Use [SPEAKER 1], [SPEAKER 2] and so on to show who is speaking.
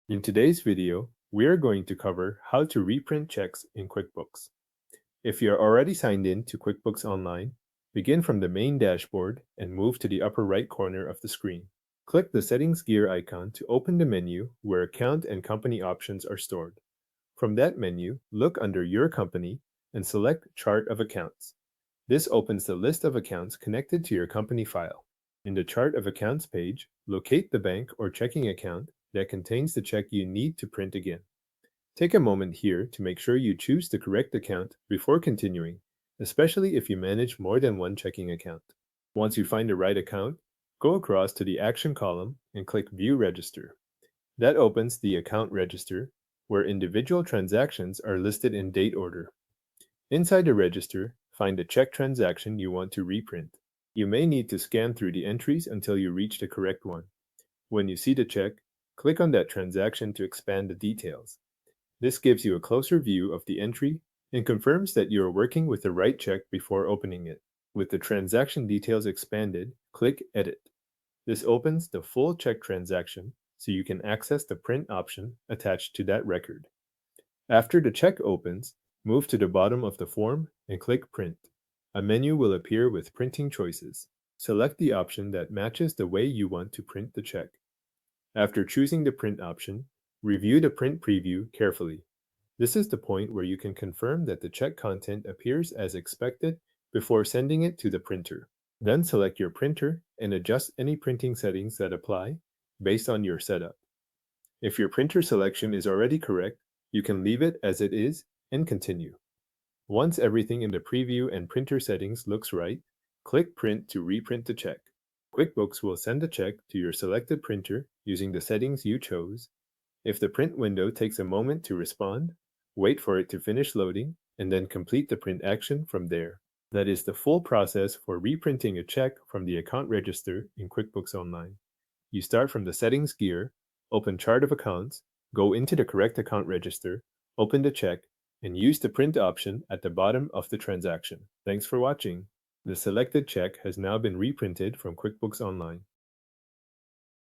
[SPEAKER 1] In today's video, we are going to cover how to reprint checks in QuickBooks. If you're already signed in to QuickBooks Online, begin from the main dashboard and move to the upper right corner of the screen. Click the Settings gear icon to open the menu where account and company options are stored. From that menu, look under Your Company and select Chart of Accounts. This opens the list of accounts connected to your company file. In the Chart of Accounts page, locate the bank or checking account that contains the check you need to print again. Take a moment here to make sure you choose the correct account before continuing, especially if you manage more than one checking account. Once you find the right account, go across to the Action column and click View Register. That opens the Account Register, where individual transactions are listed in date order. Inside the register, find the check transaction you want to reprint. You may need to scan through the entries until you reach the correct one. When you see the check, click on that transaction to expand the details. This gives you a closer view of the entry and confirms that you are working with the right check before opening it. With the transaction details expanded, click Edit. This opens the full check transaction so you can access the print option attached to that record. After the check opens, move to the bottom of the form and click Print. A menu will appear with printing choices. Select the option that matches the way you want to print the check. After choosing the print option, review the print preview carefully. This is the point where you can confirm that the check content appears as expected before sending it to the printer. Then select your printer and adjust any printing settings that apply based on your setup. If your printer selection is already correct, you can leave it as it is and continue. Once everything in the preview and printer settings looks right, click Print to reprint the check. QuickBooks will send the check to your selected printer using the settings you chose. If the print window takes a moment to respond, wait for it to finish loading and then complete the print action from there. That is the full process for reprinting a check from the account register in QuickBooks Online. You start from the Settings gear, open Chart of Accounts, go into the correct account register, open the check, and use the print option at the bottom of the transaction. Thanks for watching. The selected check has now been reprinted from QuickBooks Online.